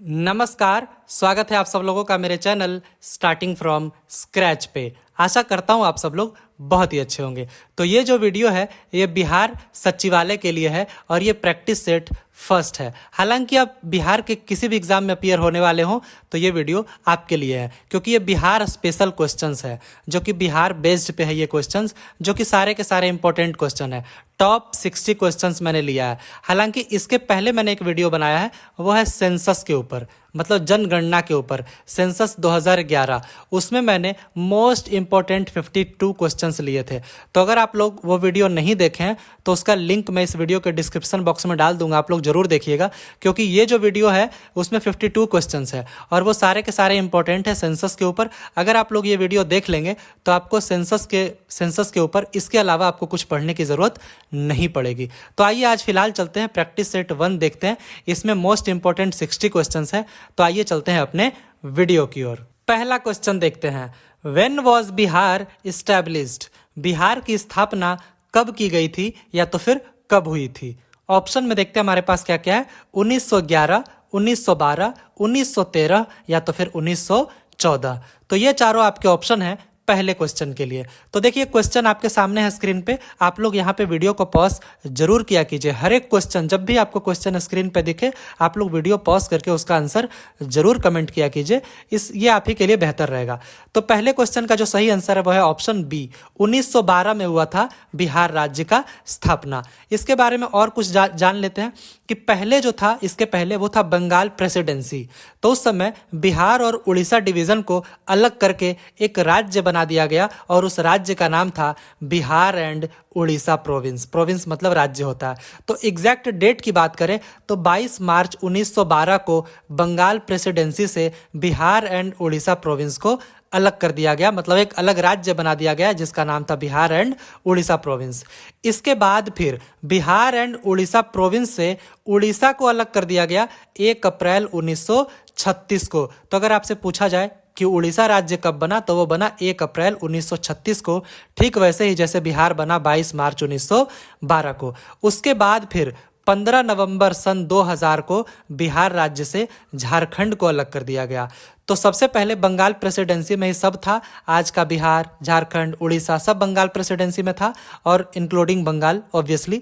नमस्कार, स्वागत है आप सब लोगों का मेरे चैनल स्टार्टिंग फ्रॉम स्क्रैच पे। आशा करता हूँ आप सब लोग बहुत ही अच्छे होंगे। तो ये जो वीडियो है ये बिहार सचिवालय के लिए है और ये प्रैक्टिस सेट फर्स्ट है। हालांकि आप बिहार के किसी भी एग्जाम में अपीयर होने वाले हों तो ये वीडियो आपके लिए है, क्योंकि ये बिहार स्पेशल क्वेश्चंस है जो कि बिहार बेस्ड पे है। ये क्वेश्चंस जो कि सारे के सारे इंपॉर्टेंट क्वेश्चन है। टॉप 60 क्वेश्चंस मैंने लिया है। हालांकि इसके पहले मैंने एक वीडियो बनाया है, वो है सेंसस के ऊपर, मतलब जनगणना के ऊपर, सेंसस 2011। उसमें मैंने मोस्ट इंपॉर्टेंट 52 क्वेश्चंस लिए थे। तो अगर आप लोग वो वीडियो नहीं देखें तो उसका लिंक मैं इस वीडियो के डिस्क्रिप्शन बॉक्स में डाल दूंगा, आप लोग जरूर देखिएगा, क्योंकि ये जो वीडियो है उसमें 52 क्वेश्चंस है और वो सारे के सारे इंपॉर्टेंट है सेंसस के ऊपर। अगर आप लोग ये वीडियो देख लेंगे तो आपको सेंसस के ऊपर इसके अलावा आपको कुछ पढ़ने की जरूरत नहीं पड़ेगी। तो आइए आज फिलहाल चलते हैं प्रैक्टिस सेट 1 देखते हैं। इसमें मोस्ट इंपॉर्टेंट 60 क्वेश्चंस है। तो आइए चलते हैं अपने वीडियो की ओर। पहला क्वेश्चन देखते हैं, when was Bihar established? Bihar की स्थापना कब की गई थी या तो फिर कब हुई थी? ऑप्शन में देखते हैं हमारे पास क्या क्या है। 1911, 1912, 1913 या तो फिर 1914। तो ये चारों आपके ऑप्शन हैं पहले क्वेश्चन के लिए। तो देखिए क्वेश्चन आपके सामने है स्क्रीन पे। आप लोग यहाँ पे वीडियो को पॉज जरूर किया कीजिए। हर एक क्वेश्चन, जब भी आपको क्वेश्चन स्क्रीन पे दिखे आप लोग वीडियो पॉज करके उसका आंसर जरूर कमेंट किया कीजिए। ये आप ही के लिए बेहतर रहेगा। तो पहले क्वेश्चन का जो सही आंसर है वो है ऑप्शन बी। 1912 में हुआ था बिहार राज्य का स्थापना। इसके बारे में और कुछ जान लेते हैं कि पहले जो था, इसके पहले वो था बंगाल प्रेसिडेंसी। तो उस समय बिहार और उड़ीसा डिवीजन को अलग करके एक राज्य बना दिया गया और उस राज्य का नाम था Bihar and Orissa province. Province मतलब राज्य होता है। तो एग्जैक्ट डेट की बात करें तो 22 मार्च 1912 को बंगाल प्रेसिडेंसी से बिहार एंड उड़ीसा प्रोविंस को अलग कर दिया गया, मतलब एक अलग राज्य बना दिया गया जिसका नाम था बिहार एंड उड़ीसा प्रोविंस। इसके बाद फिर बिहार एंड उड़ीसा प्रोविंस से उड़ीसा को अलग कर दिया गया 1 अप्रैल 1936 को। तो अगर आपसे पूछा जाए कि उड़ीसा राज्य कब बना तो वो बना 1 अप्रैल 1936 को, ठीक वैसे ही जैसे बिहार बना 22 मार्च 1912 को। उसके बाद फिर 15 नवंबर सन 2000 को बिहार राज्य से झारखंड को अलग कर दिया गया। तो सबसे पहले बंगाल प्रेसिडेंसी में ही सब था। आज का बिहार, झारखंड, उड़ीसा सब बंगाल प्रेसिडेंसी में था और इंक्लूडिंग बंगाल ऑब्वियसली।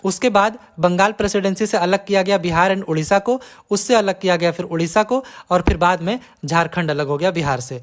उसके बाद बंगाल प्रेसिडेंसी से अलग किया गया बिहार एंड उड़ीसा को, उससे अलग किया गया फिर उड़ीसा को, और फिर बाद में झारखंड अलग हो गया बिहार से।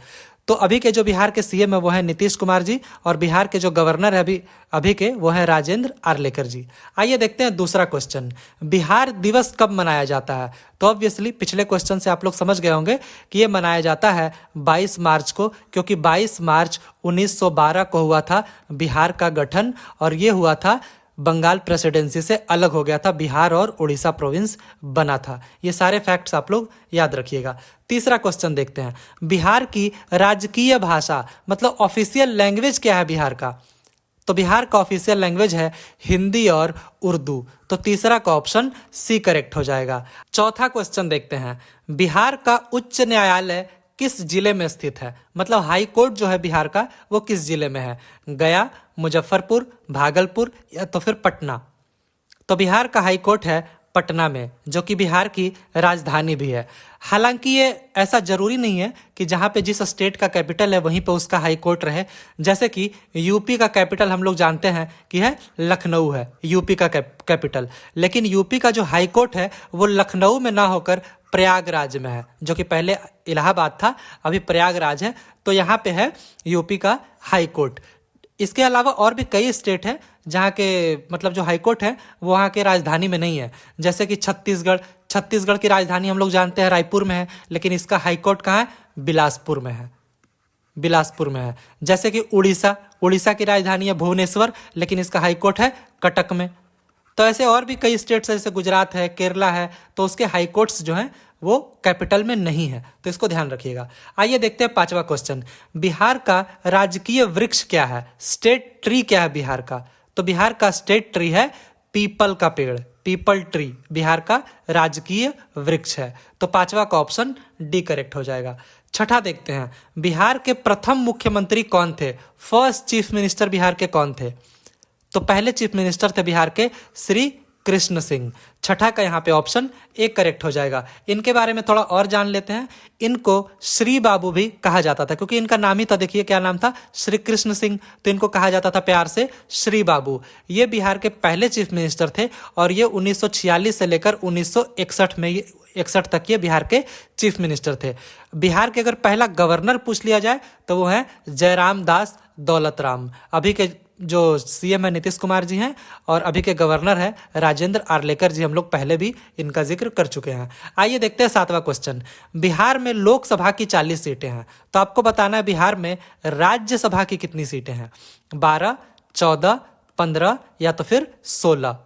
तो अभी के जो बिहार के सीएम है वो है नीतीश कुमार जी और बिहार के जो गवर्नर है अभी के वो है राजेंद्र आर्लेकर जी। आइए देखते हैं दूसरा क्वेश्चन, बिहार दिवस कब मनाया जाता है? तो ऑब्वियसली पिछले क्वेश्चन से आप लोग समझ गए होंगे कि ये मनाया जाता है 22 मार्च को, क्योंकि 22 मार्च 1912 को हुआ था बिहार का गठन और ये हुआ था बंगाल प्रेसिडेंसी से अलग हो गया था, बिहार और उड़ीसा प्रोविंस बना था। ये सारे फैक्ट्स आप लोग याद रखिएगा। तीसरा क्वेश्चन देखते हैं, बिहार की राजकीय भाषा मतलब ऑफिशियल लैंग्वेज क्या है बिहार का? तो बिहार का ऑफिशियल लैंग्वेज है हिंदी और उर्दू। तो तीसरा का ऑप्शन सी करेक्ट हो जाएगा। चौथा क्वेश्चन देखते हैं, बिहार का उच्च न्यायालय किस जिले में स्थित है? मतलब हाई कोर्ट जो है बिहार का वो किस जिले में है? गया, मुजफ्फरपुर, भागलपुर या तो फिर पटना? तो बिहार का हाई कोर्ट है पटना में, जो कि बिहार की राजधानी भी है। हालांकि ये ऐसा जरूरी नहीं है कि जहाँ पे जिस स्टेट का कैपिटल है वहीं पे उसका हाई कोर्ट रहे। जैसे कि यूपी का कैपिटल हम लोग जानते हैं कि है लखनऊ है, यूपी का कैपिटल, लेकिन यूपी का जो हाई कोर्ट है वो लखनऊ में ना होकर प्रयागराज में है, जो कि पहले इलाहाबाद था, अभी प्रयागराज है। तो यहाँ पे है यूपी का हाई कोर्ट। इसके अलावा और भी कई स्टेट हैं जहाँ के मतलब जो हाई कोर्ट है वो वहाँ के राजधानी में नहीं है। जैसे कि छत्तीसगढ़ की राजधानी हम लोग जानते हैं रायपुर में है, लेकिन इसका हाई कोर्ट कहाँ है? बिलासपुर में है। जैसे कि उड़ीसा की राजधानी है भुवनेश्वर, लेकिन इसका हाई कोर्ट है कटक में। तो ऐसे और भी कई स्टेट्स जैसे गुजरात है, केरला है, तो उसके हाई कोर्ट्स जो हैं वो कैपिटल में नहीं है। तो इसको ध्यान रखिएगा। आइए देखते हैं पांचवा क्वेश्चन, बिहार का राजकीय वृक्ष क्या है? स्टेट ट्री क्या है बिहार का? तो बिहार का स्टेट ट्री है पीपल का पेड़, पीपल ट्री बिहार का राजकीय वृक्ष है। तो पांचवा का ऑप्शन डी करेक्ट हो जाएगा। छठा देखते हैं, बिहार के प्रथम मुख्यमंत्री कौन थे? फर्स्ट चीफ मिनिस्टर बिहार के कौन थे? तो पहले चीफ मिनिस्टर थे बिहार के श्री कृष्ण सिंह। छठा का यहाँ पे ऑप्शन ए करेक्ट हो जाएगा। इनके बारे में थोड़ा और जान लेते हैं। इनको श्री बाबू भी कहा जाता था क्योंकि इनका नाम ही था, देखिए क्या नाम था, श्री कृष्ण सिंह, तो इनको कहा जाता था प्यार से श्री बाबू। ये बिहार के पहले चीफ मिनिस्टर थे और ये 1946 से लेकर 1961 में 61 तक ये बिहार के चीफ मिनिस्टर थे। बिहार के अगर पहला गवर्नर पूछ लिया जाए तो वो है जयराम दास दौलत राम। अभी के जो सीएम है नीतीश कुमार जी हैं और अभी के गवर्नर है राजेंद्र आर्लेकर जी, हम लोग पहले भी इनका जिक्र कर चुके हैं। आइए देखते हैं 7वां क्वेश्चन। बिहार में लोकसभा की 40 सीटें हैं, तो आपको बताना है बिहार में राज्यसभा की कितनी सीटें हैं, 12, 14, 15 या तो फिर 16।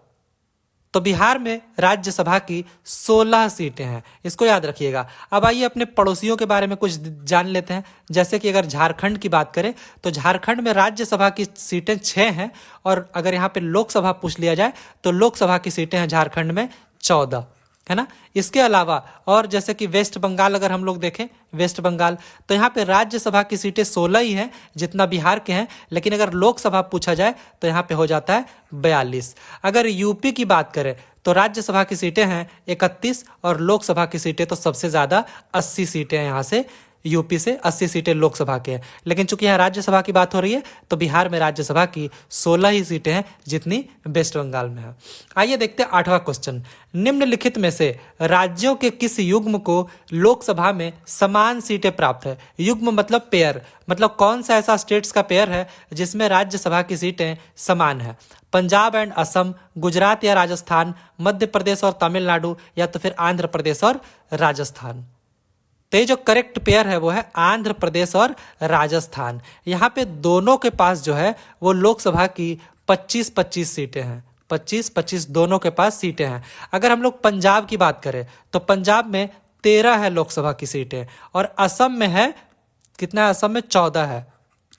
तो बिहार में राज्यसभा की 16 सीटें हैं, इसको याद रखिएगा। अब आइए अपने पड़ोसियों के बारे में कुछ जान लेते हैं। जैसे कि अगर झारखंड की बात करें तो झारखंड में राज्यसभा की सीटें 6 हैं और अगर यहाँ पे लोकसभा पूछ लिया जाए तो लोकसभा की सीटें हैं झारखंड में 14, है ना। इसके अलावा और जैसे कि वेस्ट बंगाल अगर हम लोग देखें, वेस्ट बंगाल, तो यहाँ पे राज्यसभा की सीटें 16 ही हैं जितना बिहार के हैं, लेकिन अगर लोकसभा पूछा जाए तो यहाँ पे हो जाता है 42। अगर यूपी की बात करें तो राज्यसभा की सीटें हैं 31 और लोकसभा की सीटें तो सबसे ज़्यादा 80 सीटें हैं। यहाँ से यूपी से 80 सीटें लोकसभा के हैं, लेकिन चूंकि यहाँ राज्यसभा की बात हो रही है तो बिहार में राज्यसभा की 16 ही सीटें हैं जितनी वेस्ट बंगाल में है। आइए देखते हैं 8वां क्वेश्चन। निम्नलिखित में से राज्यों के किस युग्म को लोकसभा में समान सीटें प्राप्त है। युग्म मतलब पेयर, मतलब कौन सा ऐसा स्टेट्स का पेयर है जिसमें राज्यसभा की सीटें समान है। पंजाब एंड असम, गुजरात या राजस्थान, मध्य प्रदेश और तमिलनाडु या तो फिर आंध्र प्रदेश और राजस्थान। तो ये जो करेक्ट पेयर है वो है आंध्र प्रदेश और राजस्थान। यहाँ पे दोनों के पास जो है वो लोकसभा की 25-25 सीटें हैं, 25-25 दोनों के पास सीटें हैं। अगर हम लोग पंजाब की बात करें तो पंजाब में 13 है लोकसभा की सीटें और असम में है कितना है, असम में 14 है,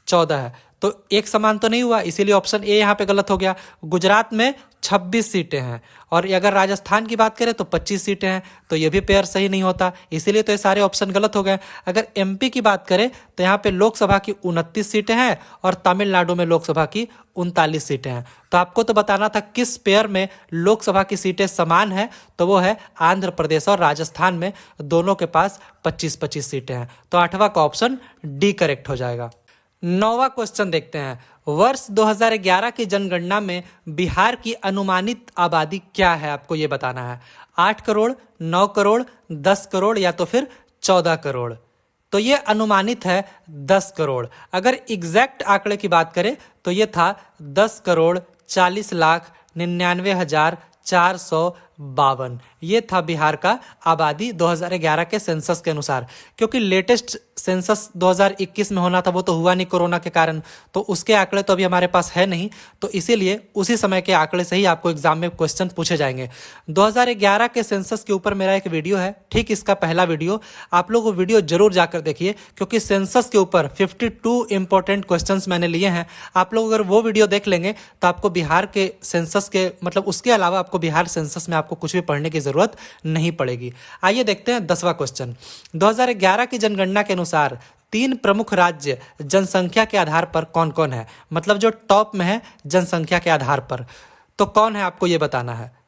14 है। तो एक समान तो नहीं हुआ, इसीलिए ऑप्शन ए यहाँ पे गलत हो गया। गुजरात में 26 सीटें हैं और अगर राजस्थान की बात करें तो 25 सीटें हैं, तो ये भी पेयर सही नहीं होता, इसीलिए तो ये सारे ऑप्शन गलत हो गए। अगर एमपी की बात करें तो यहाँ पे लोकसभा की 29 सीटें हैं और तमिलनाडु में लोकसभा की 39 सीटें हैं। तो आपको तो बताना था किस पेयर में लोकसभा की सीटें समान है, तो वो है आंध्र प्रदेश और राजस्थान में दोनों के पास 25-25 सीटें हैं। तो 8वां का ऑप्शन डी करेक्ट हो जाएगा। 9वां क्वेश्चन देखते हैं। वर्ष 2011 की जनगणना में बिहार की अनुमानित आबादी क्या है, आपको ये बताना है। 8 करोड़, 9 करोड़, 10 करोड़ या तो फिर 14 करोड़। तो ये अनुमानित है 10 करोड़। अगर एग्जैक्ट आंकड़े की बात करें तो ये था 10 करोड़ 40,99,452। ये था बिहार का आबादी 2011 के सेंसस के अनुसार। क्योंकि लेटेस्ट सेंसस 2021 में होना था, वो तो हुआ नहीं कोरोना के कारण, तो उसके आंकड़े तो अभी हमारे पास है नहीं, तो इसीलिए उसी समय के आंकड़े से ही आपको एग्जाम में क्वेश्चन पूछे जाएंगे। 2011 के सेंसस के ऊपर मेरा एक वीडियो है, ठीक इसका पहला वीडियो, आप लोग वो वीडियो जरूर जाकर देखिए, क्योंकि सेंसस के ऊपर 52 इंपॉर्टेंट क्वेश्चंस मैंने लिए हैं। आप लोग अगर वो वीडियो देख लेंगे तो आपको बिहार के सेंसस के मतलब उसके अलावा आपको बिहार सेंसस में आपको कुछ भी पढ़ने की जरूरत नहीं पड़ेगी। आइए देखते हैं 10वां क्वेश्चन। 2011 की जनगणना के अनुसार 3 प्रमुख राज्य जनसंख्या के आधार पर कौन कौन है, मतलब जो टॉप में है जनसंख्या के आधार पर, तो कौन है आपको ये बताना है।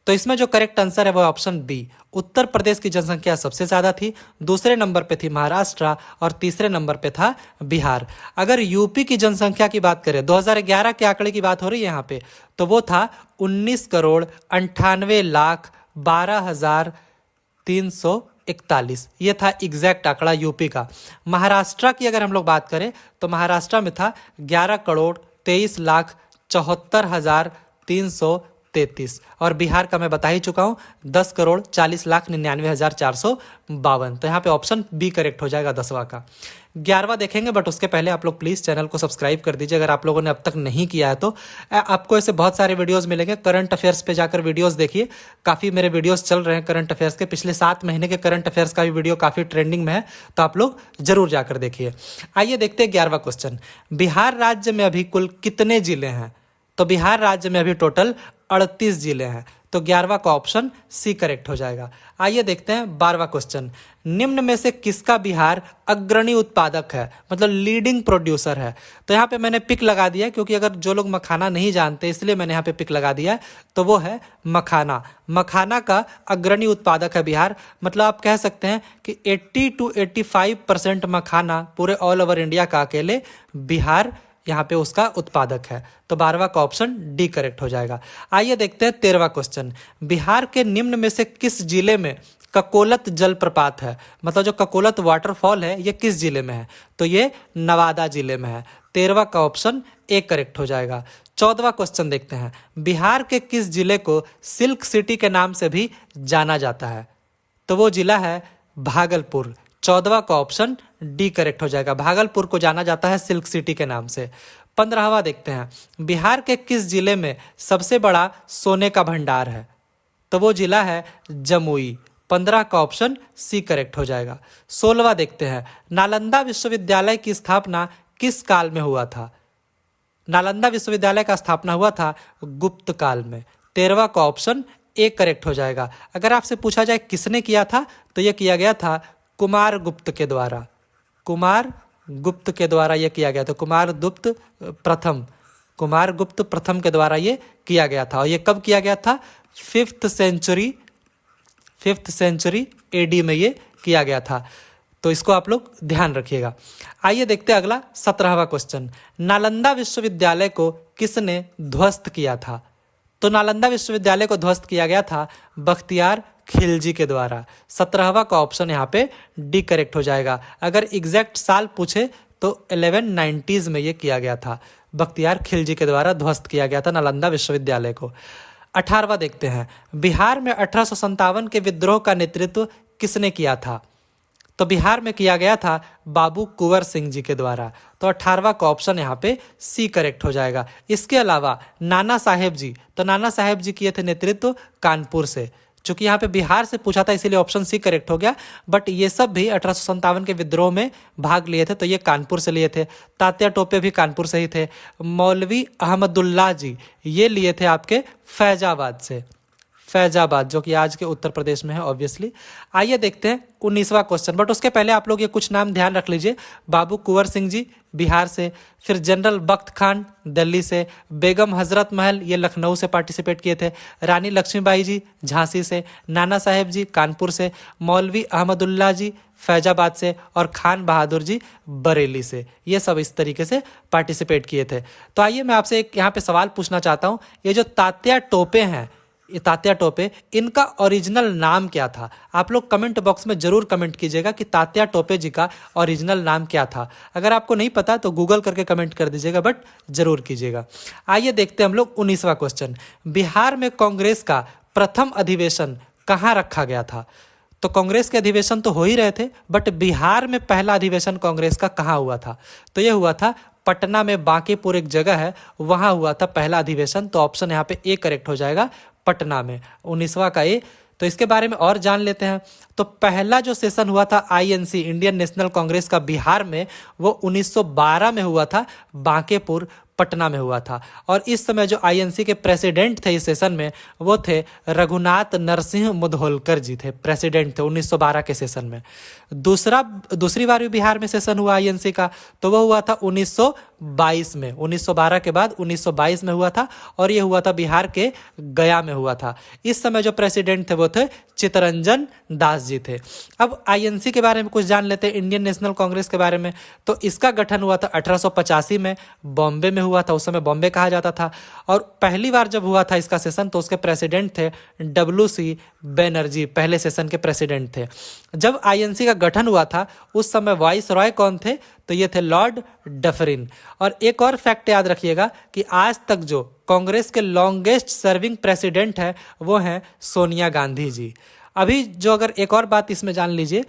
तो इसमें जो करेक्ट आंसर है वो ऑप्शन बी, उत्तर प्रदेश की जनसंख्या सबसे ज्यादा थी, दूसरे नंबर पे थी महाराष्ट्र और तीसरे नंबर पे था बिहार। अगर यूपी की जनसंख्या की बात करें, 2011 के आंकड़े की बात हो रही है यहाँ पे, तो वो था 19,98,12,341। ये था एग्जैक्ट आंकड़ा यूपी का। महाराष्ट्र की अगर हम लोग बात करें तो महाराष्ट्र में था 11,23,74,333 और बिहार का मैं बता ही चुका हूं 10,40,99,452। तो यहाँ पे ऑप्शन बी करेक्ट हो जाएगा 10वां का। 11वां देखेंगे, बट उसके पहले आप लोग प्लीज़ चैनल को सब्सक्राइब कर दीजिए अगर आप लोगों ने अब तक नहीं किया है तो। आपको ऐसे बहुत सारे वीडियोस मिलेंगे, करंट अफेयर्स पे जाकर वीडियोस देखिए, काफ़ी मेरे वीडियोस चल रहे हैं करंट अफेयर्स के, पिछले 7 महीने के करंट अफेयर्स का भी वीडियो काफ़ी ट्रेंडिंग में है, तो आप लोग जरूर जाकर देखिए। आइए देखते हैं 11वां क्वेश्चन। बिहार राज्य में अभी कुल कितने जिले हैं, तो बिहार राज्य में अभी टोटल 38 जिले हैं। तो 11वां का ऑप्शन सी करेक्ट हो जाएगा। आइए देखते हैं 12वां क्वेश्चन। निम्न में से किसका बिहार अग्रणी उत्पादक है, मतलब लीडिंग प्रोड्यूसर है। तो यहाँ पे मैंने पिक लगा दिया क्योंकि अगर जो लोग मखाना नहीं जानते इसलिए मैंने यहाँ पे पिक लगा दिया है। तो वो है मखाना। मखाना का अग्रणी उत्पादक है बिहार। मतलब आप कह सकते हैं कि 80 to 85% मखाना पूरे ऑल ओवर इंडिया का अकेले बिहार यहाँ पे उसका उत्पादक है। तो 12वां का ऑप्शन डी करेक्ट हो जाएगा। आइए देखते हैं 13वां क्वेश्चन। बिहार के निम्न में से किस जिले में ककोलत जलप्रपात है, मतलब जो ककोलत वाटरफॉल है ये किस जिले में है। तो ये नवादा जिले में है। 13वां का ऑप्शन ए करेक्ट हो जाएगा। 14वां क्वेश्चन देखते हैं। बिहार के किस जिले को सिल्क सिटी के नाम से भी जाना जाता है। तो वो जिला है भागलपुर। 14वां का ऑप्शन डी करेक्ट हो जाएगा। भागलपुर को जाना जाता है सिल्क सिटी के नाम से। 15वां देखते हैं। बिहार के किस जिले में सबसे बड़ा सोने का भंडार है। तो वो जिला है जमुई। 15 का ऑप्शन सी करेक्ट हो जाएगा। 16वां देखते हैं। नालंदा विश्वविद्यालय की स्थापना किस काल में हुआ था। नालंदा विश्वविद्यालय का स्थापना हुआ था गुप्त काल में। 13वां का ऑप्शन ए करेक्ट हो जाएगा। अगर आपसे पूछा जाए किसने किया था तो यह किया गया था कुमार गुप्त के द्वारा। कुमार गुप्त के द्वारा यह किया गया था। कुमार गुप्त प्रथम के द्वारा ये किया गया था। और ये कब किया गया था? 5th सेंचुरी एडी में ये किया गया था। तो इसको आप लोग ध्यान रखिएगा। आइए देखते हैं अगला 17वां क्वेश्चन। नालंदा विश्वविद्यालय को किसने ध्वस्त किया था। तो नालंदा विश्वविद्यालय को ध्वस्त किया गया था बख्तियार खिलजी के द्वारा। 17वां का ऑप्शन यहाँ पे डी करेक्ट हो जाएगा। अगर एग्जैक्ट साल पूछे तो 1190s में ये किया गया था। बख्तियार खिलजी के द्वारा ध्वस्त किया गया था नालंदा विश्वविद्यालय को। 18वां देखते हैं। बिहार में 1857 के विद्रोह का नेतृत्व किसने किया था। तो बिहार में किया गया था बाबू कुंवर सिंह जी के द्वारा। तो 18वां का ऑप्शन यहाँ पे सी करेक्ट हो जाएगा। इसके अलावा नाना साहेब जी, तो नाना साहेब जी किए थे नेतृत्व कानपुर से। चूंकि यहाँ पे बिहार से पूछा था इसीलिए ऑप्शन सी करेक्ट हो गया। बट ये सब भी 1857 के विद्रोह में भाग लिए थे, तो ये कानपुर से लिए थे। तात्या टोपे भी कानपुर से ही थे। मौलवी अहमदुल्लाह जी ये लिए थे आपके फैजाबाद से। फैजाबाद जो कि आज के उत्तर प्रदेश में है ऑब्वियसली। आइए देखते हैं 19वां क्वेश्चन। बट उसके पहले आप लोग ये कुछ नाम ध्यान रख लीजिए। बाबू कुंवर सिंह जी बिहार से, फिर जनरल बख्त खान दिल्ली से, बेगम हजरत महल ये लखनऊ से पार्टिसिपेट किए थे, रानी लक्ष्मीबाई जी झांसी से, नाना साहेब जी कानपुर से, मौलवी अहमदुल्लाह जी फैजाबाद से और खान बहादुर जी बरेली से। ये सब इस तरीके से पार्टिसिपेट किए थे। तो आइए मैं आपसे एक यहाँ पे सवाल पूछना चाहता हूँ। ये जो तात्या टोपे हैं, ये तात्या टोपे, इनका ओरिजिनल नाम क्या था। आप लोग कमेंट बॉक्स में जरूर कमेंट कीजिएगा कि तात्या टोपे जी का ओरिजिनल नाम क्या था। अगर आपको नहीं पता तो गूगल करके कमेंट कर दीजिएगा, बट जरूर कीजिएगा। आइए देखते हैं हम लोग 19वां क्वेश्चन। बिहार में कांग्रेस का प्रथम अधिवेशन कहाँ रखा गया था। तो कांग्रेस के अधिवेशन तो हो ही रहे थे, बट बिहार में पहला अधिवेशन कांग्रेस का कहाँ हुआ था। तो यह हुआ था पटना में, बांकीपुर एक जगह है, वहां हुआ था पहला अधिवेशन। तो ऑप्शन यहाँ पे ए करेक्ट हो जाएगा, पटना में। 19वां का ए। तो इसके बारे में और जान लेते हैं। तो पहला जो सेशन हुआ था आईएनसी इंडियन नेशनल कांग्रेस का बिहार में, वो 1912 में हुआ था, बांकेपुर पटना में हुआ था। और इस समय जो आईएनसी के प्रेसिडेंट थे इस सेशन में, वो थे रघुनाथ नरसिंह मुधोलकर जी थे, प्रेसिडेंट थे 1912 के सेशन में। दूसरी बार भी बिहार में सेशन हुआ आईएनसी का, तो वो हुआ था 1922 में। 1912 के बाद 1922 में हुआ था, और ये हुआ था बिहार के गया में हुआ था। इस समय जो प्रेसिडेंट थे वो थे चित्तरंजन दास जी थे। अब आईएनसी के बारे में कुछ जान लेते हैं, इंडियन नेशनल कांग्रेस के बारे में। तो इसका गठन हुआ था 1885 में, बॉम्बे में हुआ था। उस समय बॉम्बे कहा जाता था। और पहली बार जब हुआ था इसका सेशन तो उसके प्रेसिडेंट थे WC बनर्जी, पहले सेशन के प्रेसिडेंट थे। जब आईएनसी का गठन हुआ था उस समय वाइस रॉय कौन थे, तो ये थे लॉर्ड डफरिन। और एक और फैक्ट याद रखिएगा कि आज तक जो कांग्रेस के लॉन्गेस्ट सर्विंग प्रेसिडेंट है वो हैं सोनिया गांधी जी। अभी जो अगर एक और बात इसमें जान लीजिए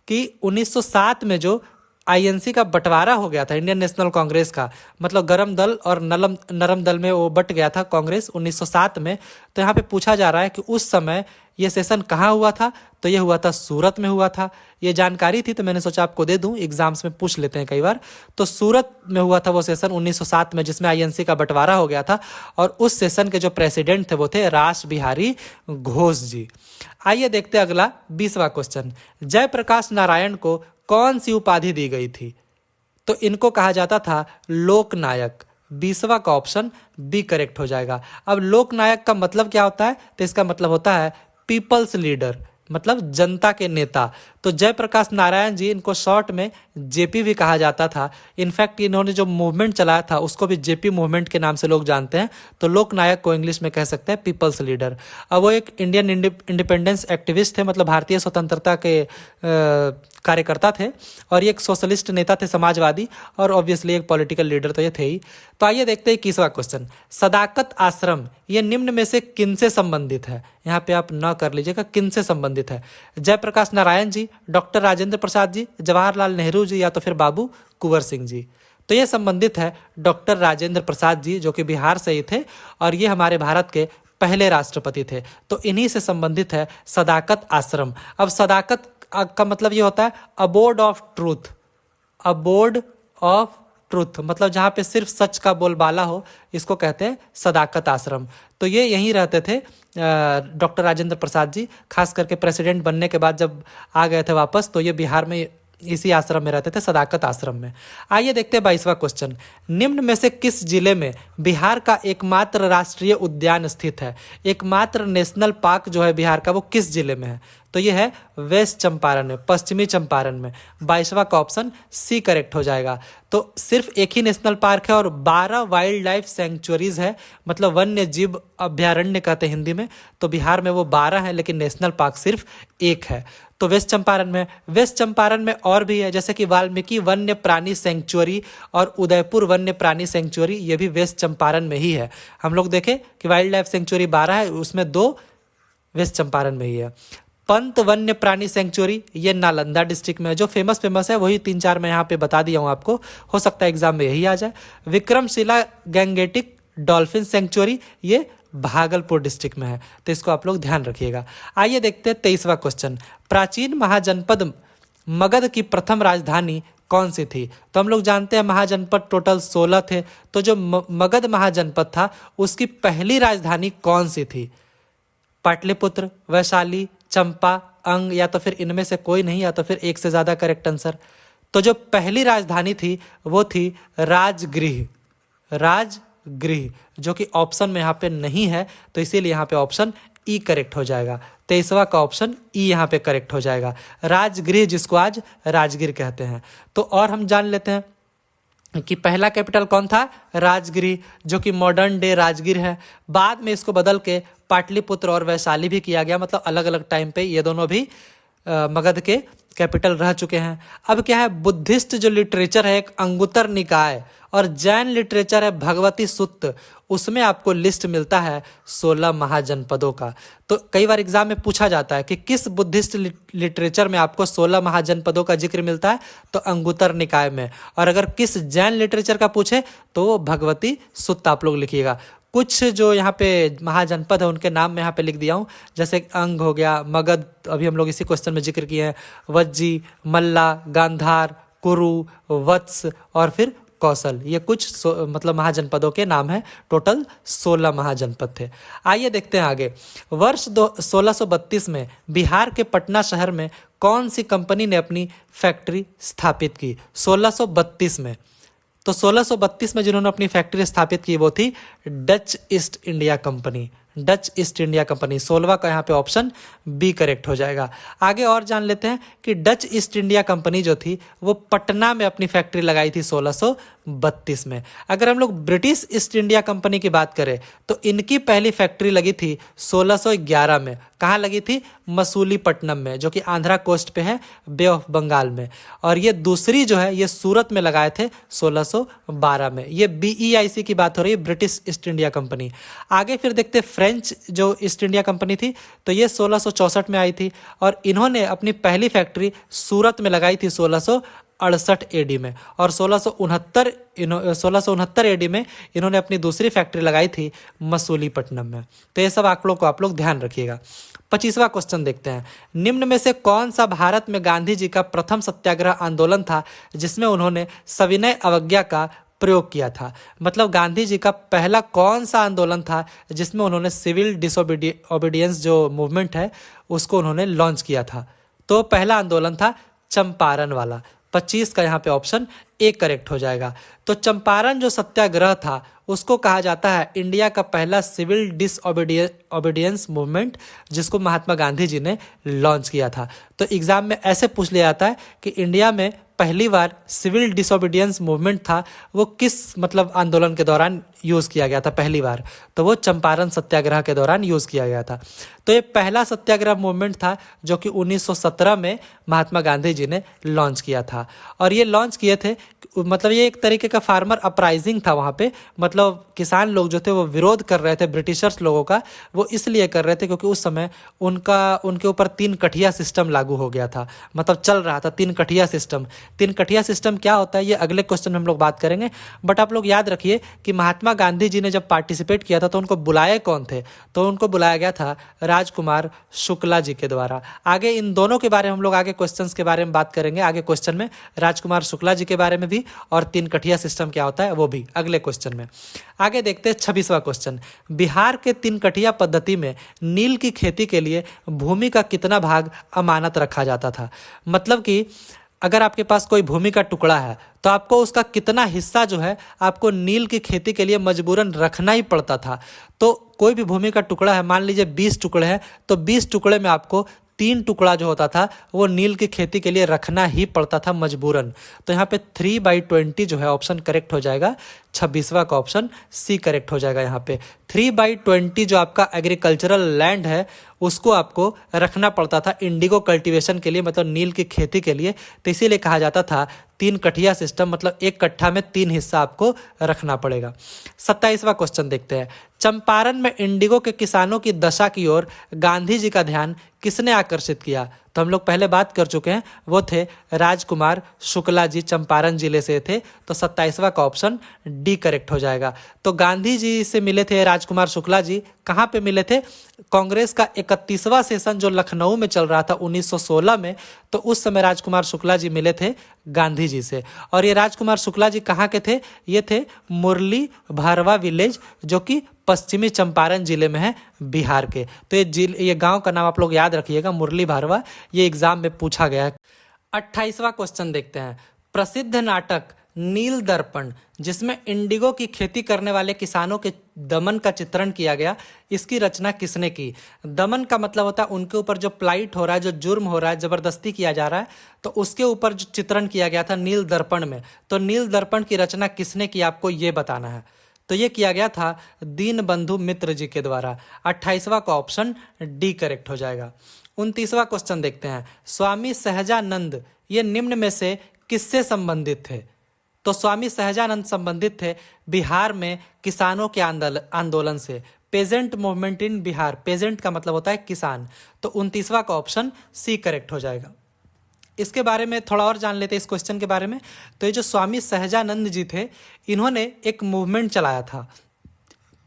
कि 1907 में जो आईएनसी का बंटवारा हो गया था, इंडियन नेशनल कांग्रेस का, मतलब गरम दल और नरम दल में वो बट गया था कांग्रेस 1907 में। तो यहाँ पे पूछा जा रहा है कि उस समय ये सेशन कहाँ हुआ था, तो ये हुआ था सूरत में हुआ था। ये जानकारी थी तो मैंने सोचा आपको दे दूं, एग्जाम्स में पूछ लेते हैं कई बार। तो सूरत में हुआ था वो सेशन 1907 में, जिसमें आईएनसी का बंटवारा हो गया था। और उस सेशन के जो प्रेसिडेंट थे वो थे रास बिहारी घोष जी। आइए देखते हैं अगला 20वां क्वेश्चन। जयप्रकाश नारायण को कौन सी उपाधि दी गई थी? तो इनको कहा जाता था लोकनायक। 20वां का ऑप्शन बी करेक्ट हो जाएगा। अब लोकनायक का मतलब क्या होता है? तो इसका मतलब होता है पीपल्स लीडर, मतलब जनता के नेता। तो जयप्रकाश नारायण जी, इनको शॉर्ट में जेपी भी कहा जाता था। इनफैक्ट इन्होंने जो मूवमेंट चलाया था उसको भी जेपी मूवमेंट के नाम से लोग जानते हैं। तो लोकनायक को इंग्लिश में कह सकते हैं पीपल्स लीडर। अब वो एक इंडियन इंडिपेंडेंस एक्टिविस्ट थे, मतलब भारतीय स्वतंत्रता के कार्यकर्ता थे, और ये एक सोशलिस्ट नेता थे, समाजवादी, और ऑब्वियसली एक पॉलिटिकल लीडर तो ये थे ही। तो आइए देखते हैं 21वां क्वेश्चन। सदाकत आश्रम ये निम्न में से किन से संबंधित है? यहाँ पे आप न कर लीजिएगा, किन से संबंधित है? जयप्रकाश नारायण जी, डॉक्टर राजेंद्र प्रसाद जी, जवाहरलाल नेहरू जी, या तो फिर बाबू कुंवर सिंह जी। तो ये संबंधित है डॉक्टर राजेंद्र प्रसाद जी, जो कि बिहार से ही थे, और ये हमारे भारत के पहले राष्ट्रपति थे। तो इन्हीं से संबंधित है सदाकत आश्रम। अब सदाकत का मतलब ये होता है abode of truth. Abode of truth मतलब जहाँ पे सिर्फ सच का बोलबाला हो, इसको कहते हैं सदाकत आश्रम। तो ये यहीं रहते थे डॉक्टर राजेंद्र प्रसाद जी, खास करके प्रेसिडेंट बनने के बाद जब आ गए थे वापस, तो ये बिहार में इसी आश्रम में रहते थे, सदाकत आश्रम में। आइए देखते हैं 22वां क्वेश्चन। निम्न में से किस जिले में बिहार का एकमात्र राष्ट्रीय उद्यान स्थित है? एकमात्र नेशनल पार्क जो है बिहार का, वो किस जिले में है? तो ये है वेस्ट चंपारण में, पश्चिमी चंपारण में। 22वां का ऑप्शन सी करेक्ट हो जाएगा। तो सिर्फ एक ही नेशनल पार्क है और 12 वाइल्ड लाइफ सेंचुरीज है, मतलब वन्य जीव अभ्यारण्य कहते हैं हिंदी में। तो बिहार में वो 12 है, लेकिन नेशनल पार्क सिर्फ एक है। तो वेस्ट चंपारण में, वेस्ट चंपारण में और भी है, जैसे कि वाल्मीकि वन्य प्राणी सेंचुरी और उदयपुर वन्य प्राणी सेंचुरी, ये भी वेस्ट चंपारण में ही है। हम लोग देखें कि वाइल्ड लाइफ सेंचुरी 12 है, उसमें 2 वेस्ट चंपारण में ही है। पंत वन्य प्राणी सेंचुरी ये नालंदा डिस्ट्रिक्ट में है। जो फेमस है वही 3-4 मैं यहाँ पे बता दिया हूँ आपको, हो सकता है एग्जाम में यही आ जाए। विक्रमशिला गैंगेटिक डॉल्फिन सेंचुरी ये भागलपुर डिस्ट्रिक्ट में है, तो इसको आप लोग ध्यान रखिएगा। आइए देखते हैं 23वां क्वेश्चन। प्राचीन महाजनपद मगध की प्रथम राजधानी कौन सी थी? तो हम लोग जानते हैं महाजनपद टोटल 16 थे। तो जो मगध महाजनपद था उसकी पहली राजधानी कौन सी थी? पाटलिपुत्र, वैशाली, चंपा, अंग, या तो फिर इनमें से कोई नहीं, या तो फिर एक से ज्यादा करेक्ट आंसर। तो जो पहली राजधानी थी वो थी राजगृह। राजगृह जो कि ऑप्शन में यहाँ पे नहीं है, तो इसीलिए यहाँ पे ऑप्शन ई करेक्ट हो जाएगा। 23वां का ऑप्शन ई यहाँ पे करेक्ट हो जाएगा। राजगृह जिसको आज राजगीर कहते हैं। तो और हम जान लेते हैं कि पहला कैपिटल कौन था? राजगिरी, जो कि मॉडर्न डे राजगीर है। बाद में इसको बदल के पाटलिपुत्र और वैशाली भी किया गया, मतलब अलग अलग टाइम पे ये दोनों भी मगध के कैपिटल रह चुके हैं। अब क्या है, बुद्धिस्ट जो लिटरेचर है एक अंगुतर निकाय, और जैन लिटरेचर है भगवती सुत्त, उसमें आपको लिस्ट मिलता है 16 महाजनपदों का। तो कई बार एग्जाम में पूछा जाता है कि किस बुद्धिस्ट लिटरेचर में आपको 16 महाजनपदों का जिक्र मिलता है, तो अंगुतर निकाय में। और अगर किस जैन लिटरेचर का पूछे तो भगवती सुत्त आप लोग लिखिएगा। कुछ जो यहाँ पे महाजनपद है उनके नाम मैं यहाँ पे लिख दिया हूँ, जैसे अंग हो गया, मगध अभी हम लोग इसी क्वेश्चन में जिक्र किए हैं, वज्जी, मल्ला, गांधार, कुरु, वत्स और फिर कौशल, ये कुछ मतलब महाजनपदों के नाम हैं। टोटल 16 महाजनपद थे। आइए देखते हैं आगे। वर्ष 1632 में बिहार के पटना शहर में कौन सी कंपनी ने अपनी फैक्ट्री स्थापित की? 1632 में। तो 1632 में जिन्होंने अपनी फैक्ट्री स्थापित की वो थी Dutch East India company. Dutch East India company, 16वां का यहाँ पे ऑप्शन बी करेक्ट हो जाएगा। आगे और जान लेते हैं कि डच ईस्ट इंडिया कंपनी जो थी वो पटना में अपनी फैक्ट्री लगाई थी 1632 में। अगर हम लोग ब्रिटिश ईस्ट इंडिया कंपनी की बात करें तो इनकी पहली फैक्ट्री लगी थी 1611 में। कहाँ लगी थी? मसूलीपट्टनम में, जो कि आंध्रा कोस्ट पे है, बे ऑफ बंगाल में। और ये दूसरी जो है ये सूरत में लगाए थे 1612 में। ये BEIC की बात हो रही है, ब्रिटिश ईस्ट इंडिया कंपनी। आगे फिर देखते फ्रेंच जो ईस्ट इंडिया कंपनी थी, तो ये 1664 में आई थी और इन्होंने अपनी पहली फैक्ट्री सूरत में लगाई थी 16 1668 एडी में, और 1669 एडी में इन्होंने अपनी दूसरी फैक्ट्री लगाई थी मसूलीपट्टनम में। तो ये सब आंकड़ों को आप लोग ध्यान रखिएगा। 25वां क्वेश्चन देखते हैं, निम्न में से कौन सा भारत में गांधी जी का प्रथम सत्याग्रह आंदोलन था जिसमें उन्होंने सविनय अवज्ञा का प्रयोग किया था। मतलब गांधी जी का पहला कौन सा आंदोलन था जिसमें उन्होंने सिविल डिसोबीडियंस जो मूवमेंट है उसको उन्होंने लॉन्च किया था। तो पहला आंदोलन था चंपारण वाला। 25 का यहाँ पे ऑप्शन ए करेक्ट हो जाएगा। तो चंपारण जो सत्याग्रह था उसको कहा जाता है इंडिया का पहला सिविल डिसओबीडियंस मूवमेंट, जिसको महात्मा गांधी जी ने लॉन्च किया था। तो एग्जाम में ऐसे पूछ लिया जाता है कि इंडिया में पहली बार सिविल डिसोबीडियंस मूवमेंट था वो किस मतलब आंदोलन के दौरान यूज़ किया गया था पहली बार, तो वो चंपारण सत्याग्रह के दौरान यूज़ किया गया था। तो ये पहला सत्याग्रह मूवमेंट था जो कि 1917 में महात्मा गांधी जी ने लॉन्च किया था। और ये लॉन्च किए थे, मतलब ये एक तरीके का फार्मर अपराइजिंग था वहाँ पे। मतलब किसान लोग जो थे वो विरोध कर रहे थे ब्रिटिशर्स लोगों का। वो इसलिए कर रहे थे क्योंकि उस समय उनके ऊपर 3 कठिया सिस्टम लागू हो गया था, मतलब चल रहा था 3 कठिया सिस्टम। 3 कठिया सिस्टम क्या होता है ये अगले क्वेश्चन में हम लोग बात करेंगे। बट आप लोग याद रखिए कि महात्मा गांधी जी ने जब पार्टिसिपेट किया था तो उनको बुलाए कौन थे, तो उनको बुलाया गया था राजकुमार शुक्ला जी के द्वारा। आगे इन दोनों के बारे में हम लोग आगे क्वेश्चंस के बारे में बात करेंगे, आगे क्वेश्चन में राजकुमार शुक्ला जी के बारे में भी, और 3 कठिया सिस्टम क्या होता है वो भी अगले क्वेश्चन में। आगे देखते हैं 26वां क्वेश्चन, बिहार के 3 कठिया पद्धति में नील की खेती के लिए भूमि का कितना भाग अमानत रखा जाता था। मतलब कि अगर आपके पास कोई भूमि का टुकड़ा है तो आपको उसका कितना हिस्सा जो है आपको नील की खेती के लिए मजबूरन रखना ही पड़ता था। तो कोई भी भूमि का टुकड़ा है, मान लीजिए 20 टुकड़े हैं, तो 20 टुकड़े में आपको 3 टुकड़ा जो होता था वो नील की खेती के लिए रखना ही पड़ता था मजबूरन। तो यहाँ पे 3/20 जो है ऑप्शन करेक्ट हो जाएगा। 26वां का ऑप्शन सी करेक्ट हो जाएगा। यहाँ पे 3/20 जो आपका एग्रीकल्चरल लैंड है उसको आपको रखना पड़ता था इंडिगो कल्टीवेशन के लिए, मतलब नील की खेती के लिए। तो इसीलिए कहा जाता था 3 कठिया सिस्टम, मतलब एक कट्ठा में 3 हिस्सा आपको रखना पड़ेगा। 27वां क्वेश्चन देखते हैं, चंपारण में इंडिगो के किसानों की दशा की ओर गांधी जी का ध्यान किसने आकर्षित किया। तो हम लोग पहले बात कर चुके हैं, वो थे राजकुमार शुक्ला जी, चंपारण जिले से थे। तो 27वां का ऑप्शन डी करेक्ट हो जाएगा। तो गांधी जी से मिले थे राजकुमार शुक्ला जी, कहाँ पे मिले थे? कांग्रेस का 31वां सेशन जो लखनऊ में चल रहा था 1916 में, तो उस समय राजकुमार शुक्ला जी मिले थे गांधी जी से। और ये राजकुमार शुक्ला जी कहाँ के थे? ये थे मुरली भारवा विलेज, जो कि पश्चिमी चंपारण जिले में है, बिहार के। तो ये गांव का नाम आप लोग याद रखिएगा, मुरली भारवा। ये एग्जाम में पूछा गया है। 28वां क्वेश्चन देखते हैं, प्रसिद्ध नाटक नील दर्पण जिसमें इंडिगो की खेती करने वाले किसानों के दमन का चित्रण किया गया, इसकी रचना किसने की? दमन का मतलब होता है उनके ऊपर जो प्लाइट हो रहा है, जो जुर्म हो रहा है, जबरदस्ती किया जा रहा है, तो उसके ऊपर जो चित्रण किया गया था नील दर्पण में। तो नील दर्पण की रचना किसने की आपको ये बताना है। तो ये किया गया था दीनबंधु मित्र जी के द्वारा। 28वां का ऑप्शन डी करेक्ट हो जाएगा। 29वां क्वेश्चन देखते हैं, स्वामी सहजानंद ये निम्न में से किससे संबंधित थे? तो स्वामी सहजानंद संबंधित थे बिहार में किसानों के आंदोलन से, peasant movement in Bihar. Peasant का मतलब होता है किसान। तो 29वां का ऑप्शन सी करेक्ट हो जाएगा। इसके बारे में थोड़ा और जान लेते हैं इस क्वेश्चन के बारे में। तो ये जो स्वामी सहजानंद जी थे, इन्होंने एक मूवमेंट चलाया था,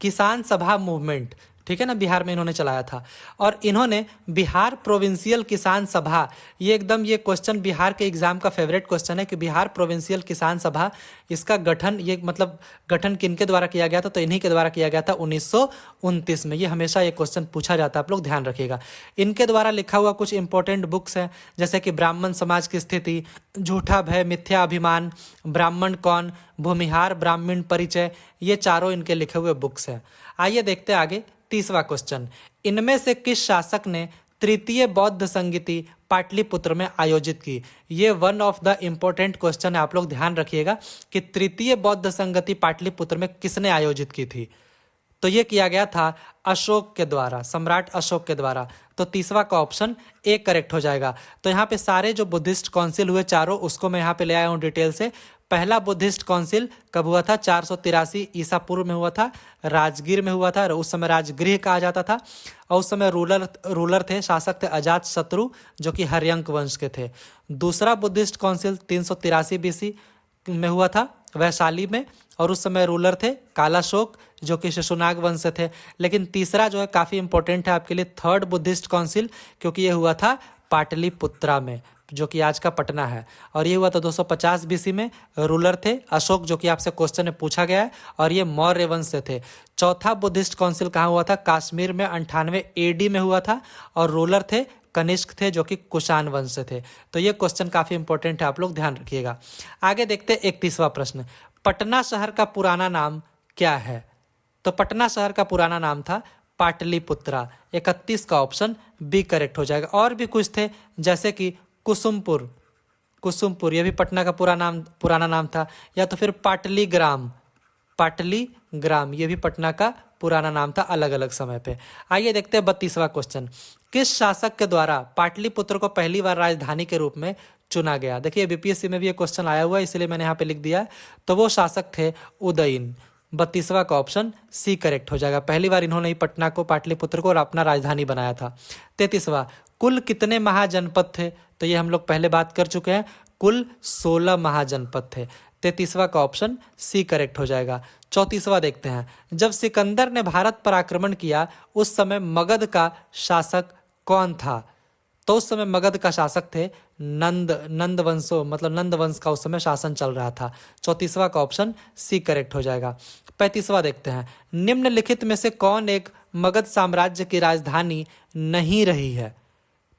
किसान सभा मूवमेंट, ठीक है ना, बिहार में इन्होंने चलाया था। और इन्होंने बिहार प्रोविंशियल किसान सभा, ये एकदम ये क्वेश्चन बिहार के एग्जाम का फेवरेट क्वेश्चन है कि बिहार प्रोविंशियल किसान सभा, इसका गठन, ये मतलब गठन किनके द्वारा किया गया था? तो इन्हीं के द्वारा किया गया था 1929 में। ये हमेशा ये क्वेश्चन पूछा जाता है, आप लोग ध्यान रखिएगा। इनके द्वारा लिखा हुआ कुछ इंपॉर्टेंट बुक्स हैं, जैसे कि ब्राह्मण समाज की स्थिति, झूठा भय मिथ्या अभिमान, ब्राह्मण कौन, भूमिहार ब्राह्मण परिचय, ये चारों इनके लिखे हुए बुक्स हैं। आइए देखते हैं आगे 30वां क्वेश्चन, इनमें से किस शासक ने तृतीय बौद्ध संगीति पाटलिपुत्र में आयोजित की? ये one of the important question है, आप लोग ध्यान रखिएगा कि तृतीय बौद्ध संगति पाटलिपुत्र में किसने आयोजित की थी? तो ये किया गया था अशोक के द्वारा, सम्राट अशोक के द्वारा। तो 30वां का ऑप्शन ए करेक्ट हो जाएगा। तो यहाँ पे सारे जो बुद्धिस्ट काउंसिल हुए चारों, उसको मैं यहाँ पे ले आया हूँ डिटेल से। पहला बुद्धिस्ट काउंसिल कब हुआ था? 483 ईसा पूर्व में हुआ था, राजगीर में हुआ था। उस समय राजगृह कहा जाता था और उस समय रूलर थे, शासक थे अजात शत्रु जो कि हर्यंक वंश के थे। दूसरा बुद्धिस्ट काउंसिल 383 BC में हुआ था वैशाली में, और उस समय रूलर थे कालाशोक जो कि शिशुनाग वंश से थे। लेकिन तीसरा जो है काफ़ी इंपॉर्टेंट है आपके लिए, थर्ड बुद्धिस्ट काउंसिल, क्योंकि ये हुआ था पाटलिपुत्रा में जो कि आज का पटना है, और ये हुआ था 250 BC में। रूलर थे अशोक जो कि आपसे क्वेश्चन में पूछा गया है, और ये मौर्य वंश से थे। चौथा बुद्धिस्ट काउंसिल कहाँ हुआ था? कश्मीर में 98 AD में हुआ था, और रूलर थे कनिष्क थे जो कि कुषाण वंश से थे। तो ये क्वेश्चन काफ़ी इंपॉर्टेंट है, आप लोग ध्यान रखिएगा। आगे देखते हैं 31वां प्रश्न, पटना शहर का पुराना नाम क्या है? तो पटना शहर का पुराना नाम था पाटलिपुत्रा। 31 का ऑप्शन बी करेक्ट हो जाएगा। और भी कुछ थे जैसे कि कुसुमपुर, ये भी पटना का पुराना नाम था, या तो फिर पाटलीग्राम, ये भी पटना का पुराना नाम था अलग अलग समय पे। आइए देखते हैं 32वां क्वेश्चन, किस शासक के द्वारा पाटलिपुत्र को पहली बार राजधानी के रूप में चुना गया? देखिए बीपीएससी में भी ये क्वेश्चन आया हुआ है, इसलिए मैंने यहाँ पे लिख दिया। तो वो शासक थे उदयन। 32वां का ऑप्शन सी करेक्ट हो जाएगा। पहली बार इन्होंने ही पटना को, पाटलिपुत्र को अपना राजधानी बनाया था। 33वां, कुल कितने महाजनपद थे? तो ये हम लोग पहले बात कर चुके हैं, कुल 16 महाजनपद थे। 33वां का ऑप्शन सी करेक्ट हो जाएगा। 34वां देखते हैं, जब सिकंदर ने भारत पर आक्रमण किया उस समय मगध का शासक कौन था? तो उस समय मगध का शासक थे नंद वंश का उस समय शासन चल रहा था। 34वां का ऑप्शन सी करेक्ट हो जाएगा। 35वां देखते हैं, निम्नलिखित में से कौन एक मगध साम्राज्य की राजधानी नहीं रही है?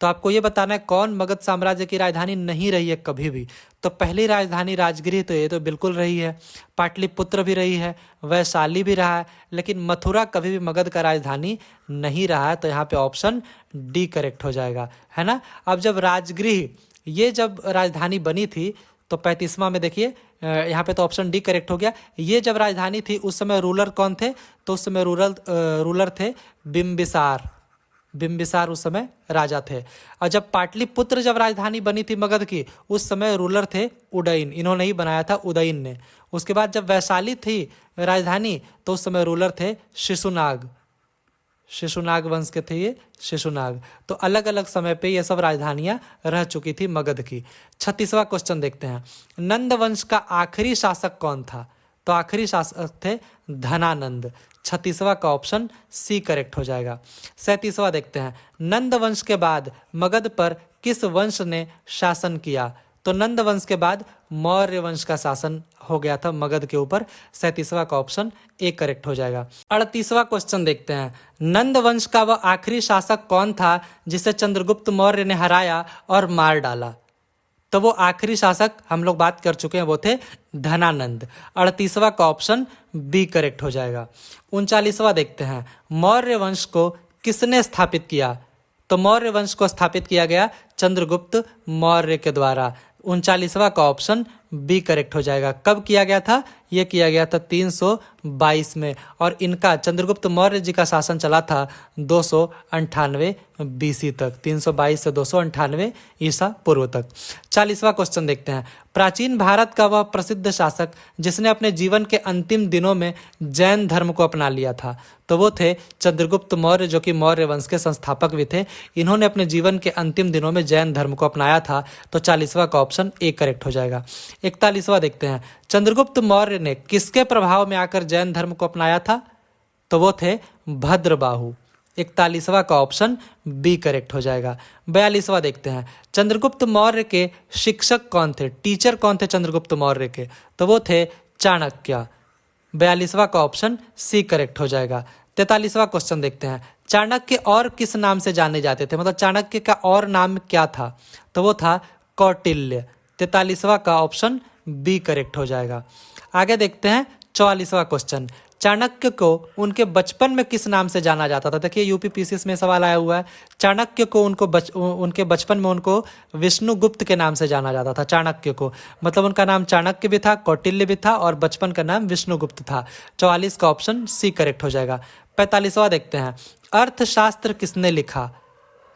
तो आपको ये बताना है कौन मगध साम्राज्य की राजधानी नहीं रही है कभी भी। तो पहली राजधानी राजगृह, तो ये तो बिल्कुल रही है, पाटलिपुत्र भी रही है, वैशाली भी रहा है, लेकिन मथुरा कभी भी मगध का राजधानी नहीं रहा है। तो यहाँ पे ऑप्शन डी करेक्ट हो जाएगा, है ना। अब जब राजगृह ये जब राजधानी बनी थी तो 35वां में देखिए यहाँ पे तो ऑप्शन डी करेक्ट हो गया। ये जब राजधानी थी उस समय रूलर कौन थे? तो उस समय रूलर थे बिम्बिसार उस समय राजा थे। और जब पाटलिपुत्र जब राजधानी बनी थी मगध की, उस समय रूलर थे उदयन, इन्होंने ही बनाया था, उदयन ने। उसके बाद जब वैशाली थी राजधानी तो उस समय रूलर थे शिशुनाग वंश के थे ये शिशुनाग। तो अलग अलग समय पे ये सब राजधानियां रह चुकी थी मगध की। 36वां क्वेश्चन देखते हैं, नंद वंश का आखिरी शासक कौन था? तो आखिरी शासक थे धनानंद। 36वां का ऑप्शन सी करेक्ट हो जाएगा। 37वां देखते हैं, नंद वंश के बाद मगध पर किस वंश ने शासन किया? तो नंद वंश के बाद मौर्य वंश का शासन हो गया था मगध के ऊपर। 37वां का ऑप्शन ए करेक्ट हो जाएगा। 38वां क्वेश्चन देखते हैं, नंद वंश का वह आखिरी शासक कौन था जिसे चंद्रगुप्त मौर्य ने हराया और मार डाला? तो वो आखिरी शासक हम लोग बात कर चुके हैं, वो थे धनानंद। 38वां का ऑप्शन बी करेक्ट हो जाएगा। 39वां देखते हैं, मौर्य वंश को किसने स्थापित किया? तो मौर्य वंश को स्थापित किया गया चंद्रगुप्त मौर्य के द्वारा। 39वां का ऑप्शन बी करेक्ट हो जाएगा। कब किया गया था? ये किया गया था 322 में, और इनका चंद्रगुप्त मौर्य जी का शासन चला था 298 BC तक, 322 से 298 ईसा पूर्व तक। 40वां क्वेश्चन देखते हैं, प्राचीन भारत का वह प्रसिद्ध शासक जिसने अपने जीवन के अंतिम दिनों में जैन धर्म को अपना लिया था? तो वो थे चंद्रगुप्त मौर्य जो कि मौर्य वंश के संस्थापक भी थे। इन्होंने अपने जीवन के अंतिम दिनों में जैन धर्म को अपनाया था। तो 40वां का ऑप्शन ए करेक्ट हो जाएगा। 41वां देखते हैं, चंद्रगुप्त मौर्य ने किसके प्रभाव में आकर जैन धर्म को अपनाया था? तो वो थे भद्रबाहु। 41वां का ऑप्शन बी करेक्ट हो जाएगा। 42वां देखते हैं, चंद्रगुप्त मौर्य के शिक्षक कौन थे? टीचर कौन थे चंद्रगुप्त मौर्य के? तो वो थे चाणक्य। 42वां का ऑप्शन सी करेक्ट हो जाएगा। 43वां क्वेश्चन देखते हैं, चाणक्य और किस नाम से जाने जाते थे? मतलब चाणक्य का और नाम क्या था? तो वो था कौटिल्य। 43वां का ऑप्शन बी करेक्ट हो जाएगा। आगे देखते हैं 44वां क्वेश्चन, चाणक्य को उनके बचपन में किस नाम से जाना जाता था? देखिए यूपीपीसीएस में सवाल आया हुआ है। चाणक्य को उनके बचपन में उनको विष्णुगुप्त के नाम से जाना जाता था। चाणक्य को मतलब उनका नाम चाणक्य भी था, कौटिल्य भी था, और बचपन का नाम विष्णुगुप्त था। 44 का ऑप्शन सी करेक्ट हो जाएगा। 45वां देखते हैं, अर्थशास्त्र किसने लिखा?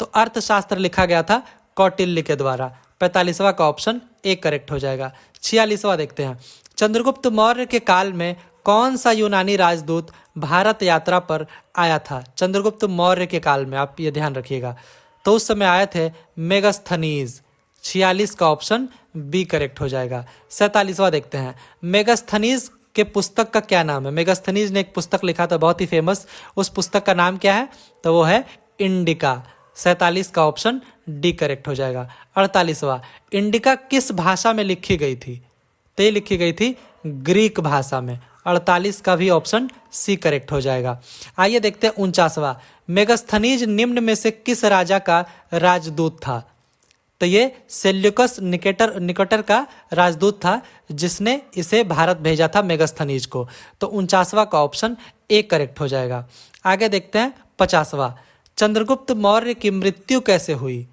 तो अर्थशास्त्र लिखा गया था कौटिल्य के द्वारा। 45वां का ऑप्शन ए करेक्ट हो जाएगा। 46वां देखते हैं, चंद्रगुप्त मौर्य के काल में कौन सा यूनानी राजदूत भारत यात्रा पर आया था? चंद्रगुप्त मौर्य के काल में, आप ये ध्यान रखिएगा, तो उस समय आए थे मेगास्थनीज। 46 का ऑप्शन बी करेक्ट हो जाएगा। 47वां देखते हैं, मेगास्थनीज के पुस्तक का क्या नाम है? मेगास्थनीज ने एक पुस्तक लिखा था बहुत ही फेमस, उस पुस्तक का नाम क्या है? तो वो है इंडिका। 47 का ऑप्शन डी करेक्ट हो जाएगा। 48वां, इंडिका किस भाषा में लिखी गई थी? तो ये लिखी गई थी ग्रीक भाषा में। 48 का भी ऑप्शन सी करेक्ट हो जाएगा। आइए देखते हैं 49वां, मेगास्थनीज निम्न में से किस राजा का राजदूत था? तो ये सेल्यूकस निकेटर का राजदूत था, जिसने इसे भारत भेजा था मेगास्थनीज को। तो 49वां का ऑप्शन ए करेक्ट हो जाएगा। आगे देखते हैं 50वां, चंद्रगुप्त मौर्य की मृत्यु कैसे हुई?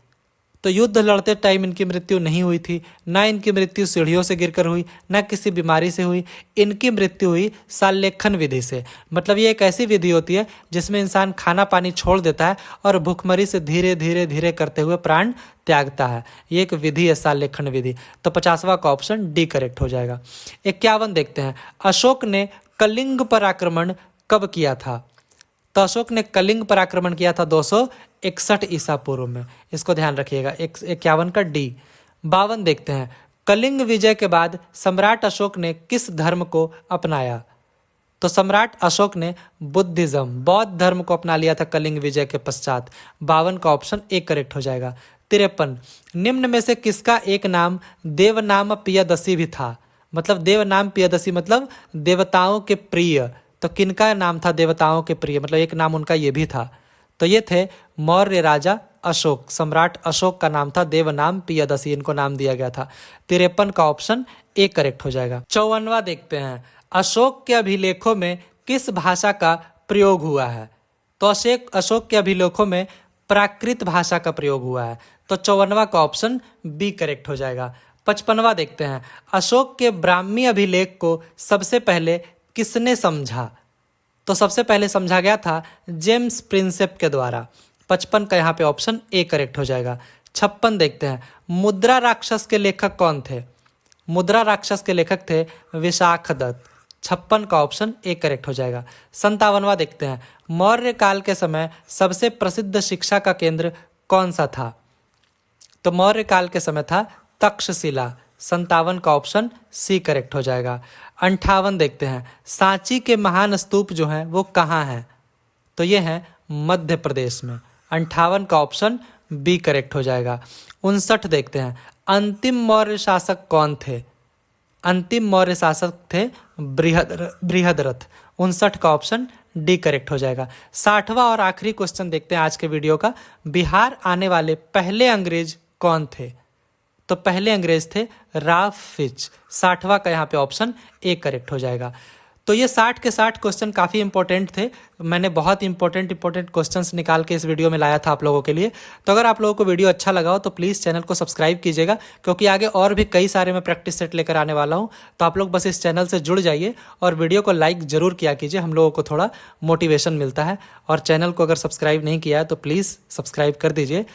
तो युद्ध लड़ते टाइम इनकी मृत्यु नहीं हुई थी, ना इनकी मृत्यु सीढ़ियों से गिरकर हुई, ना किसी बीमारी से हुई। इनकी मृत्यु हुई साल्लेखन विधि से। मतलब ये एक ऐसी विधि होती है जिसमें इंसान खाना पानी छोड़ देता है और भूखमरी से धीरे धीरे धीरे करते हुए प्राण त्यागता है। ये एक विधि है साल्लेखन विधि। तो 50वां का ऑप्शन डी करेक्ट हो जाएगा। 51 देखते हैं, अशोक ने कलिंग पर आक्रमण कब किया था? तो अशोक ने कलिंग पर आक्रमण किया था 261 ईसा पूर्व में। इसको ध्यान रखिएगा। 51 का डी। 52 देखते हैं, कलिंग विजय के बाद सम्राट अशोक ने किस धर्म को अपनाया? तो सम्राट अशोक ने बुद्धिज्म, बौद्ध धर्म को अपना लिया था कलिंग विजय के पश्चात। 52 का ऑप्शन ए करेक्ट हो जाएगा। 53, निम्न में से किसका एक नाम देवनाम पियदसी भी था? मतलब देवनाम पियदसी मतलब देवताओं के प्रिय। तो किनका नाम था देवताओं के प्रिय? मतलब एक नाम उनका ये भी था। तो ये थे मौर्य राजा अशोक। सम्राट अशोक का नाम था देवनाम पियदसी, इनको नाम दिया गया था। 53 का ऑप्शन ए करेक्ट हो जाएगा। 54वां देखते हैं, अशोक के अभिलेखों में किस भाषा का प्रयोग हुआ है? तो अशोक के अभिलेखों में प्राकृत भाषा का प्रयोग हुआ है। तो 54वां का ऑप्शन बी करेक्ट हो जाएगा। 55वां देखते हैं, अशोक के ब्राह्मी अभिलेख को सबसे पहले किसने समझा? तो सबसे पहले समझा गया था जेम्स प्रिंसेप के द्वारा। 55 का यहाँ पे ऑप्शन ए करेक्ट हो जाएगा। 56 देखते हैं, मुद्रा राक्षस के लेखक कौन थे? मुद्रा राक्षस के लेखक थे विशाख दत्त। 56 का ऑप्शन ए करेक्ट हो जाएगा। 57वां देखते हैं, मौर्य काल के समय सबसे प्रसिद्ध शिक्षा का केंद्र कौन सा था? तो मौर्य काल के समय था तक्षशिला। 57 का ऑप्शन सी करेक्ट हो जाएगा। 58 देखते हैं, सांची के महान स्तूप जो हैं वो कहाँ हैं? तो ये हैं मध्य प्रदेश में। 58 का ऑप्शन बी करेक्ट हो जाएगा। 59 देखते हैं, अंतिम मौर्य शासक कौन थे? अंतिम मौर्य शासक थे बृहद्रथ। 59 का ऑप्शन डी करेक्ट हो जाएगा। 60वां और आखिरी क्वेश्चन देखते हैं आज के वीडियो का, बिहार आने वाले पहले अंग्रेज कौन थे? तो पहले अंग्रेज थे राल्फ फिच। 60वां का यहाँ पे ऑप्शन ए करेक्ट हो जाएगा। तो ये 60 के 60 क्वेश्चन काफ़ी इंपॉर्टेंट थे। मैंने बहुत इंपॉर्टेंट क्वेश्चंस निकाल के इस वीडियो में लाया था आप लोगों के लिए। तो अगर आप लोगों को वीडियो अच्छा लगा हो तो प्लीज़ चैनल को सब्सक्राइब कीजिएगा, क्योंकि आगे और भी कई सारे मैं प्रैक्टिस सेट लेकर आने वाला हूँ। तो आप लोग बस इस चैनल से जुड़ जाइए और वीडियो को लाइक ज़रूर किया कीजिए, हम लोगों को थोड़ा मोटिवेशन मिलता है। और चैनल को अगर सब्सक्राइब नहीं किया है तो प्लीज़ सब्सक्राइब कर दीजिए।